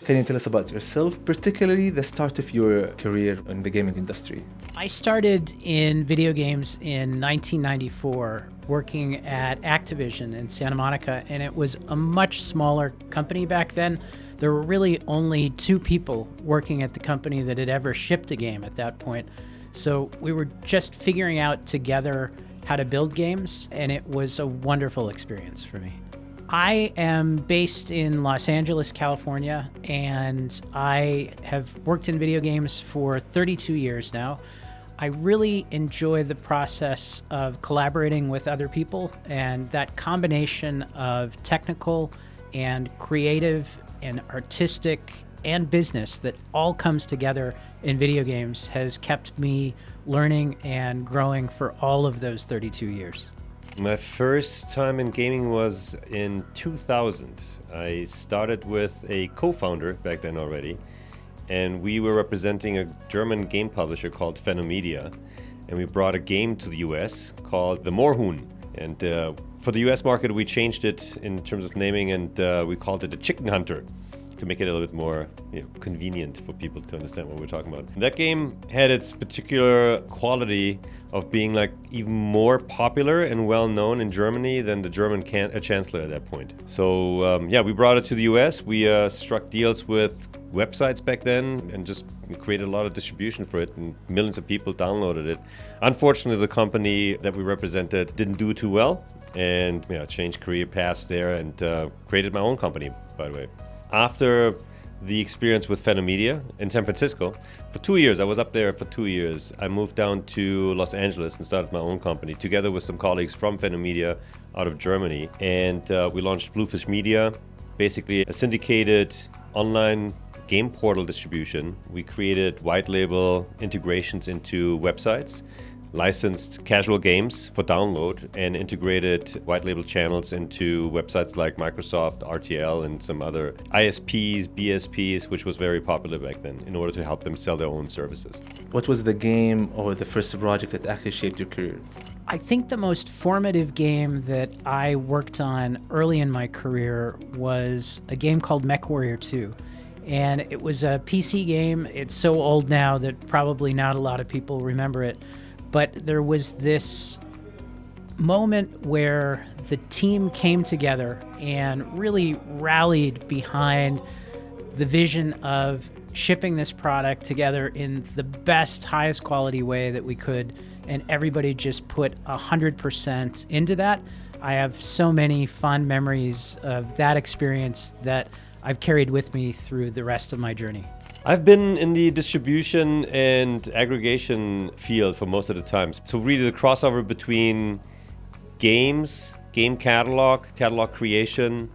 Can you tell us about yourself, particularly the start of your career in the gaming industry? I started in video games in 1994, working at Activision in Santa Monica, and it was a much smaller company back then. There were really only 2 people working at the company that had ever shipped a game at that point. So we were just figuring out together how to build games, and it was a wonderful experience for me. I am based in Los Angeles, California, and I have worked in video games for 32 years now. I really enjoy the process of collaborating with other people, and that combination of technical and creative and artistic and business that all comes together in video games has kept me learning and growing for all of those 32 years. My first time in gaming was in 2000. I started with a co-founder back then already, and we were representing a German game publisher called Phenomedia, and we brought a game to the US called The Moorhuhn. And for the US market, we changed it in terms of naming, and we called it a Chicken Hunter to make it a little bit more convenient for people to understand what we're talking about. And that game had its particular quality of being like even more popular and well known in Germany than the German chancellor at that point. So we brought it to the US. We struck deals with websites back then and just created a lot of distribution for it, and millions of people downloaded it. Unfortunately, the company that we represented didn't do too well, and changed career paths there and created my own company, by the way. After the experience with Phenomedia in San Francisco, for 2 years, I was up there for 2 years. I moved down to Los Angeles and started my own company together with some colleagues from Phenomedia out of Germany. And we launched Bluefish Media, basically a syndicated online game portal distribution. We created white label integrations into websites, licensed casual games for download, and integrated white label channels into websites like Microsoft, RTL, and some other ISPs, BSPs, which was very popular back then, in order to help them sell their own services. What was the game or the first project that actually shaped your career? I think the most formative game that I worked on early in my career was a game called MechWarrior 2. And it was a PC game. It's so old now that probably not a lot of people remember it. But there was this moment where the team came together and really rallied behind the vision of shipping this product together in the best, highest quality way that we could. And everybody just put 100% into that. I have so many fond memories of that experience that I've carried with me through the rest of my journey. I've been in the distribution and aggregation field for most of the time. So really the crossover between games, game catalog creation,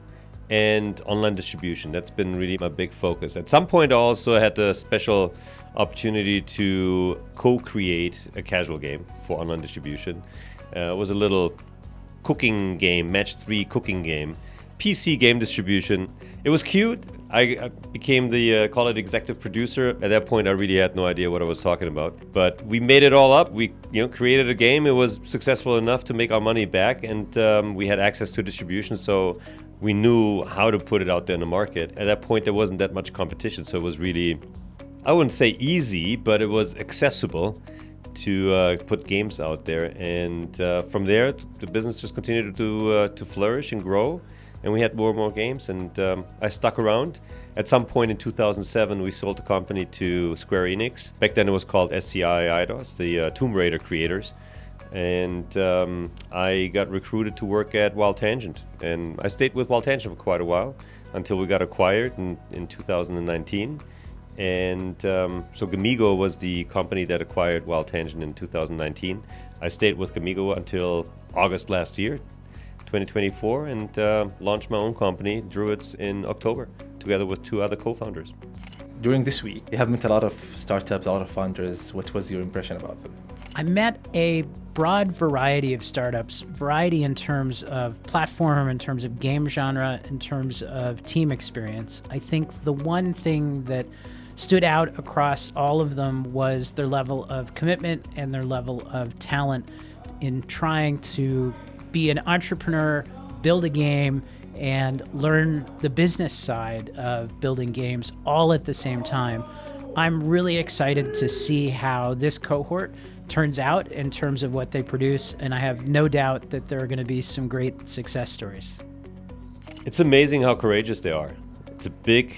and online distribution. That's been really my big focus. At some point I also had the special opportunity to co-create a casual game for online distribution. It was a little cooking game, match 3 cooking game, PC game distribution. It was cute. I became the call it executive producer. At that point, I really had no idea what I was talking about. But we made it all up. We created a game. It was successful enough to make our money back, and we had access to distribution, so we knew how to put it out there in the market. At that point, there wasn't that much competition, so it was really, I wouldn't say easy, but it was accessible to put games out there. And from there, the business just continued to flourish and grow. And we had more and more games, and I stuck around. At some point in 2007, we sold the company to Square Enix. Back then it was called SCI Eidos, the Tomb Raider creators. And I got recruited to work at Wild Tangent. And I stayed with Wild Tangent for quite a while until we got acquired in 2019. And so Gamigo was the company that acquired Wild Tangent in 2019. I stayed with Gamigo until August last year, 2024, and launched my own company, Druids, in October, together with 2 other co-founders. During this week, you have met a lot of startups, a lot of founders. What was your impression about them? I met a broad variety of startups, variety in terms of platform, in terms of game genre, in terms of team experience. I think the one thing that stood out across all of them was their level of commitment and their level of talent in trying to be an entrepreneur, build a game, and learn the business side of building games all at the same time. I'm really excited to see how this cohort turns out in terms of what they produce, and I have no doubt that there are going to be some great success stories. It's amazing how courageous they are. It's a big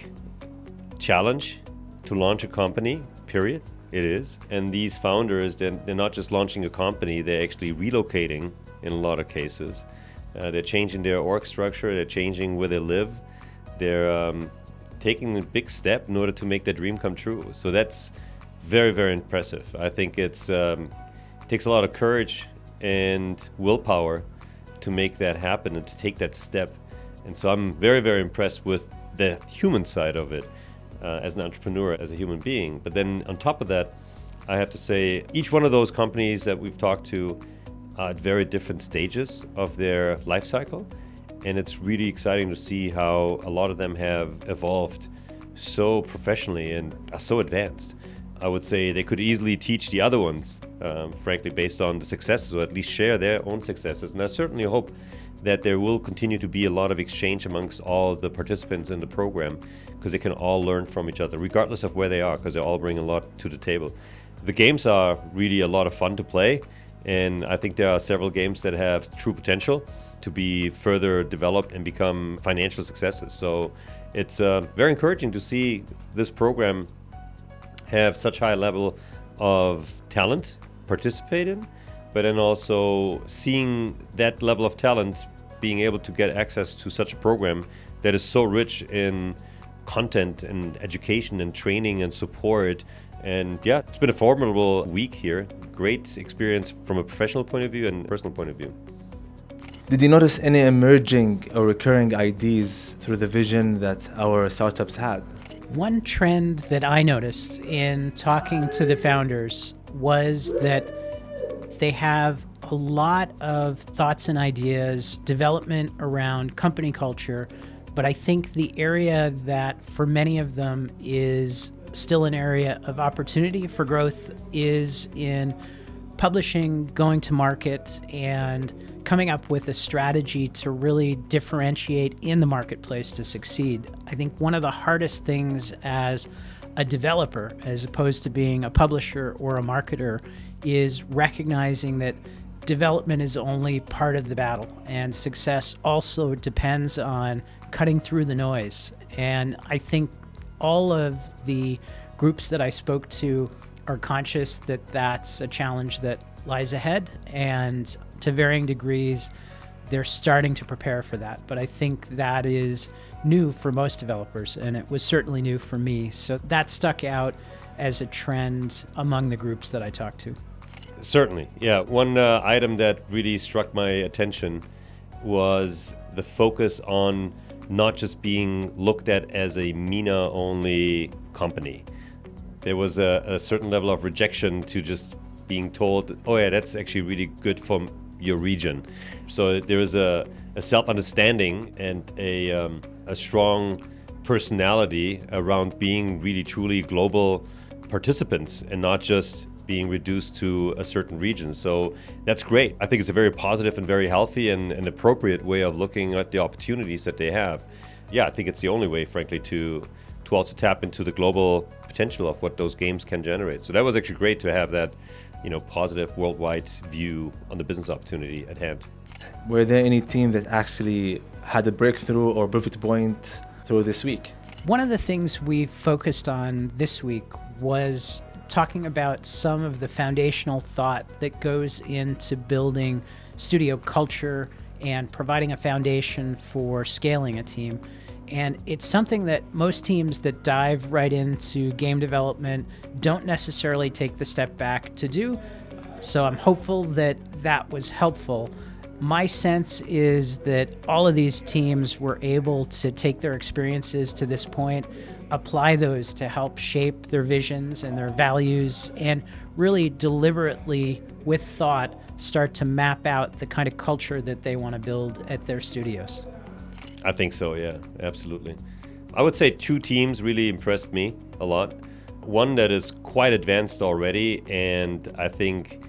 challenge to launch a company, period. It is. And these founders, they're not just launching a company, they're actually relocating in a lot of cases. They're changing their org structure, they're changing where they live. They're taking a big step in order to make their dream come true. So that's very, very impressive. I think it takes a lot of courage and willpower to make that happen and to take that step. And so I'm very, very impressed with the human side of it as an entrepreneur, as a human being. But then on top of that, I have to say each one of those companies that we've talked to are at very different stages of their life cycle. And it's really exciting to see how a lot of them have evolved so professionally and are so advanced. I would say they could easily teach the other ones, frankly, based on the successes, or at least share their own successes. And I certainly hope that there will continue to be a lot of exchange amongst all of the participants in the program, because they can all learn from each other, regardless of where they are, because they all bring a lot to the table. The games are really a lot of fun to play, and I think there are several games that have true potential to be further developed and become financial successes. So it's very encouraging to see this program have such high level of talent participate in, but then also seeing that level of talent being able to get access to such a program that is so rich in content and education and training and support. And yeah, it's been a formidable week here. Great experience from a professional point of view and personal point of view. Did you notice any emerging or recurring ideas through the vision that our startups had? One trend that I noticed in talking to the founders was that they have a lot of thoughts and ideas, development around company culture, but I think the area that for many of them is still an area of opportunity for growth is in publishing, going to market, and coming up with a strategy to really differentiate in the marketplace to succeed. I think one of the hardest things as a developer, as opposed to being a publisher or a marketer, is recognizing that development is only part of the battle, and success also depends on cutting through the noise. And I think all of the groups that I spoke to are conscious that that's a challenge that lies ahead, and to varying degrees, they're starting to prepare for that. But I think that is new for most developers, and it was certainly new for me. So that stuck out as a trend among the groups that I talked to. Certainly, yeah. One item that really struck my attention was the focus on not just being looked at as a MENA-only company. There was a certain level of rejection to just being told, oh yeah, that's actually really good for your region. So there is a self-understanding and a strong personality around being really truly global participants and not just being reduced to a certain region. So that's great. I think it's a very positive and very healthy and an appropriate way of looking at the opportunities that they have. Yeah, I think it's the only way, frankly, to also tap into the global potential of what those games can generate. So that was actually great to have that, positive worldwide view on the business opportunity at hand. Were there any team that actually had a breakthrough or pivot point through this week? One of the things we focused on this week was talking about some of the foundational thought that goes into building studio culture and providing a foundation for scaling a team. And it's something that most teams that dive right into game development don't necessarily take the step back to do. So I'm hopeful that that was helpful. My sense is that all of these teams were able to take their experiences to this point, apply those to help shape their visions and their values, and really deliberately, with thought, start to map out the kind of culture that they want to build at their studios. I think so, yeah, absolutely. I would say two teams really impressed me a lot. One that is quite advanced already, and I think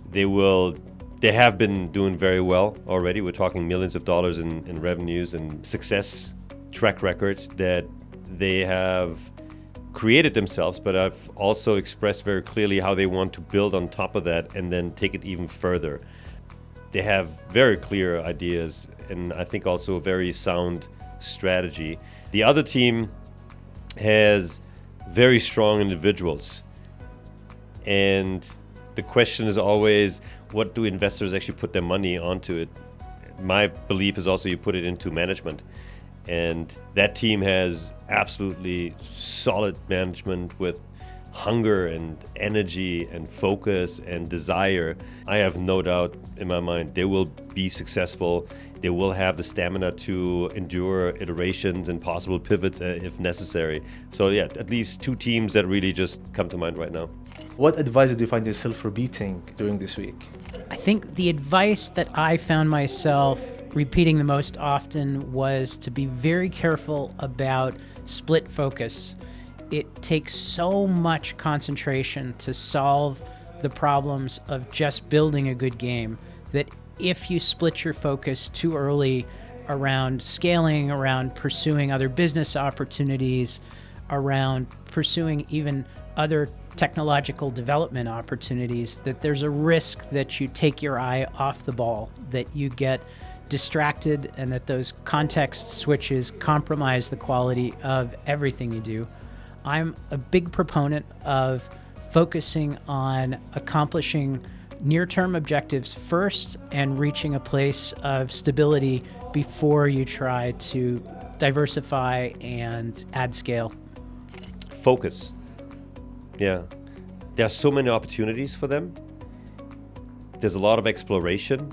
they will They have been doing very well already. We're talking millions of dollars in revenues and success track record that they have created themselves, but I've also expressed very clearly how they want to build on top of that and then take it even further. They have very clear ideas and I think also a very sound strategy. The other team has very strong individuals, and the question is always, what do investors actually put their money onto it? My belief is also you put it into management. And that team has absolutely solid management with hunger and energy and focus and desire. I have no doubt in my mind they will be successful. They will have the stamina to endure iterations and possible pivots if necessary. So yeah, at least two teams that really just come to mind right now. What advice did you find yourself repeating during this week? I think the advice that I found myself repeating the most often was to be very careful about split focus. It takes so much concentration to solve the problems of just building a good game that if you split your focus too early around scaling, around pursuing other business opportunities, around pursuing even other technological development opportunities, that there's a risk that you take your eye off the ball, that you get distracted, and that those context switches compromise the quality of everything you do. I'm a big proponent of focusing on accomplishing near-term objectives first and reaching a place of stability before you try to diversify and add scale. Focus. Yeah. There are so many opportunities for them. There's a lot of exploration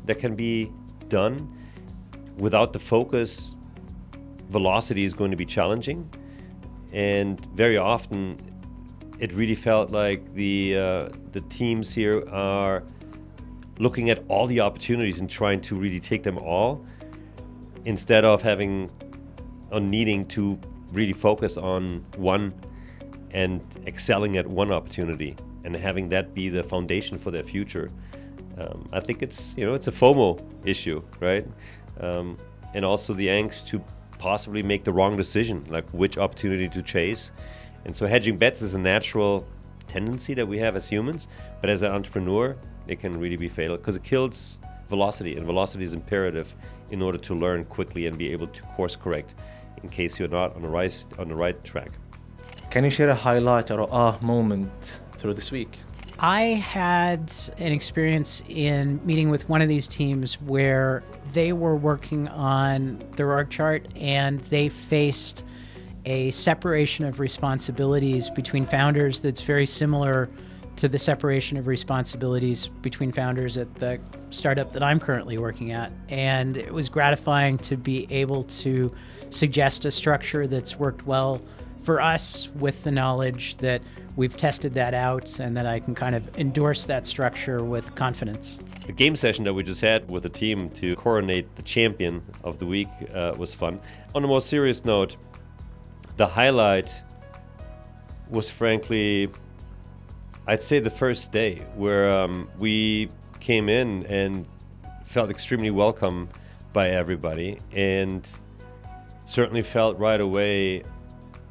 that can be done. Without the focus, velocity is going to be challenging. And very often, it really felt like the teams here are looking at all the opportunities and trying to really take them all, instead of needing to really focus on one and excelling at one opportunity and having that be the foundation for their future. I think it's a FOMO issue, right? And also the angst to possibly make the wrong decision, like which opportunity to chase. And so hedging bets is a natural tendency that we have as humans, but as an entrepreneur, it can really be fatal because it kills velocity, and velocity is imperative in order to learn quickly and be able to course correct in case you're not on the right track. Can you share a highlight or moment through this week? I had an experience in meeting with one of these teams where they were working on their org chart and they faced a separation of responsibilities between founders that's very similar to the separation of responsibilities between founders at the startup that I'm currently working at. And it was gratifying to be able to suggest a structure that's worked well for us, with the knowledge that we've tested that out and that I can kind of endorse that structure with confidence. The game session that we just had with the team to coronate the champion of the week was fun. On a more serious note, the highlight was frankly, I'd say the first day where we came in and felt extremely welcome by everybody, and certainly felt right away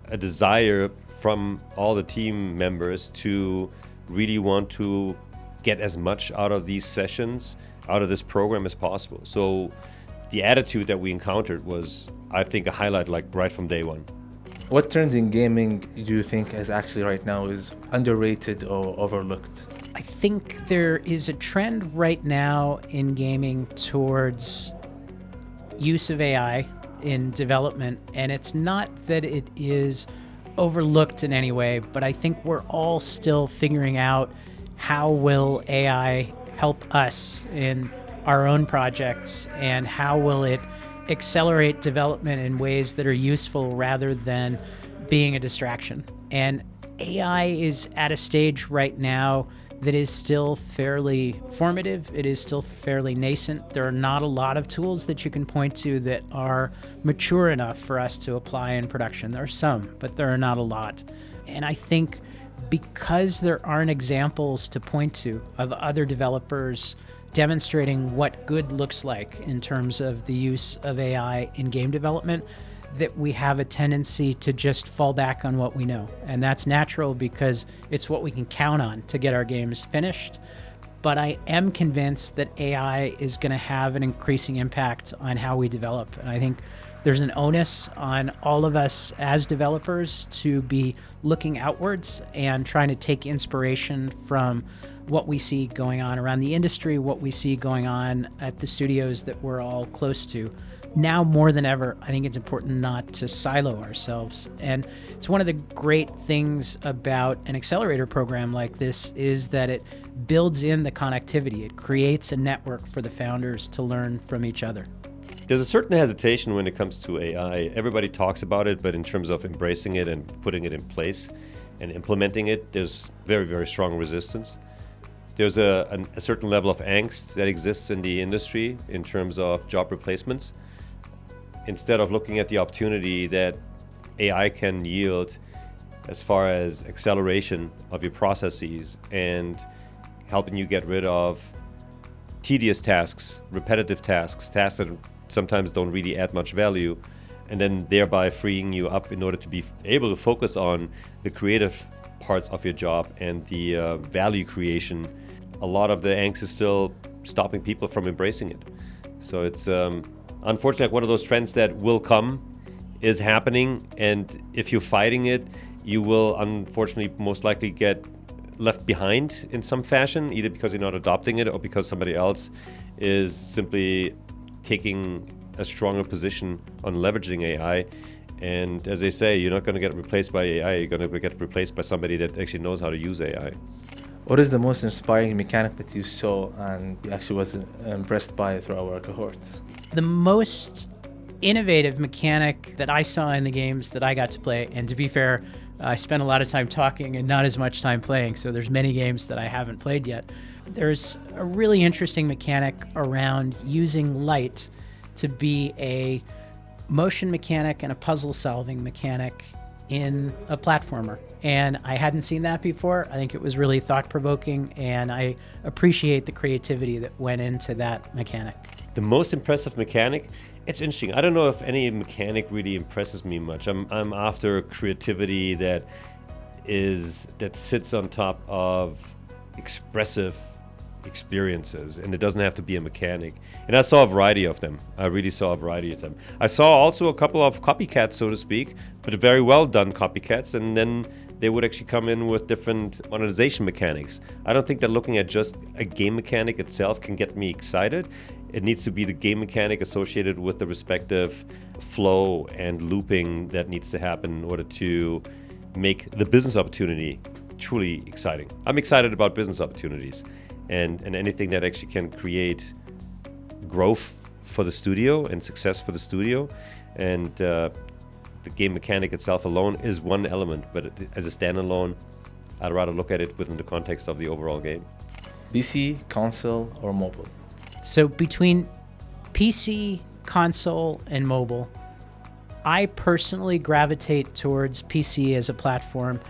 a desire from all the team members to really want to get as much out of these sessions, out of this program as possible. So the attitude that we encountered was, I think, a highlight like right from day one. What trend in gaming do you think is actually right now is underrated or overlooked? I think there is a trend right now in gaming towards use of AI in development, and it's not that it is overlooked in any way, but I think we're all still figuring out how will AI help us in our own projects, and how will it accelerate development in ways that are useful rather than being a distraction. And AI is at a stage right now that is still fairly formative. It is still fairly nascent. There are not a lot of tools that you can point to that are mature enough for us to apply in production. There are some, but there are not a lot. And I think because there aren't examples to point to of other developers demonstrating what good looks like in terms of the use of AI in game development, that we have a tendency to just fall back on what we know. And that's natural because it's what we can count on to get our games finished. But I am convinced that AI is going to have an increasing impact on how we develop. And I think there's an onus on all of us as developers to be looking outwards and trying to take inspiration from what we see going on around the industry, what we see going on at the studios that we're all close to. Now more than ever, I think it's important not to silo ourselves. And it's one of the great things about an accelerator program like this is that it builds in the connectivity. It creates a network for the founders to learn from each other. There's a certain hesitation when it comes to AI. Everybody talks about it, but in terms of embracing it and putting it in place and implementing it, there's very, very strong resistance. There's a certain level of angst that exists in the industry in terms of job replacements. Instead of looking at the opportunity that AI can yield as far as acceleration of your processes and helping you get rid of tedious tasks, repetitive tasks, tasks that sometimes don't really add much value, and then thereby freeing you up in order to be able to focus on the creative parts of your job and the value creation. A lot of the angst is still stopping people from embracing it. So it's unfortunately one of those trends that will come, is happening, and if you're fighting it, you will unfortunately most likely get left behind in some fashion, either because you're not adopting it or because somebody else is simply taking a stronger position on leveraging AI. And as they say, you're not going to get replaced by AI, you're going to get replaced by somebody that actually knows how to use AI. What is the most inspiring mechanic that you saw and you actually was impressed by through our cohorts? The most innovative mechanic that I saw in the games that I got to play, and to be fair, I spent a lot of time talking and not as much time playing, so there's many games that I haven't played yet. There's a really interesting mechanic around using light to be a motion mechanic and a puzzle solving mechanic in a platformer. And I hadn't seen that before. I think it was really thought-provoking, and I appreciate the creativity that went into that mechanic. The most impressive mechanic, it's interesting. I don't know if any mechanic really impresses me much. I'm after creativity that sits on top of expressive experiences, and it doesn't have to be a mechanic. And I saw a variety of them. I really saw a variety of them. I saw also a couple of copycats, so to speak, but very well done copycats, and then they would actually come in with different monetization mechanics. I don't think that looking at just a game mechanic itself can get me excited. It needs to be the game mechanic associated with the respective flow and looping that needs to happen in order to make the business opportunity truly exciting. I'm excited about business opportunities and anything that actually can create growth for the studio and success for the studio. And the game mechanic itself alone is one element, but as a standalone, I'd rather look at it within the context of the overall game. PC, console, or mobile? So between PC, console, and mobile, I personally gravitate towards PC as a platform,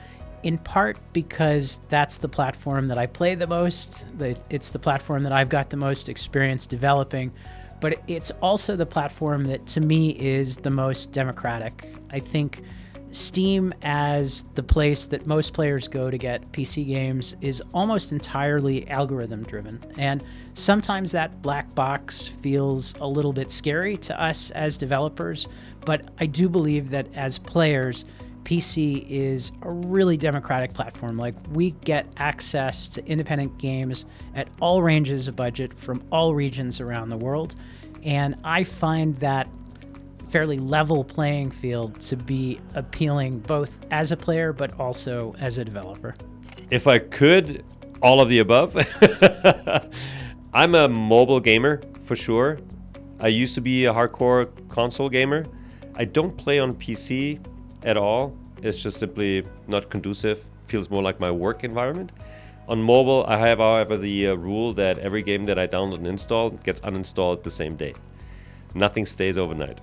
in part because that's the platform that I play the most. It's the platform that I've got the most experience developing, but it's also the platform that to me is the most democratic. I think Steam as the place that most players go to get PC games is almost entirely algorithm driven. And sometimes that black box feels a little bit scary to us as developers, but I do believe that as players, PC is a really democratic platform. Like, we get access to independent games at all ranges of budget from all regions around the world. And I find that fairly level playing field to be appealing both as a player but also as a developer. If I could, all of the above. I'm a mobile gamer for sure. I used to be a hardcore console gamer. I don't play on PC at all. It's just simply not conducive. Feels more like my work environment. On mobile, I have, however, the rule that every game that I download and install gets uninstalled the same day. Nothing stays overnight.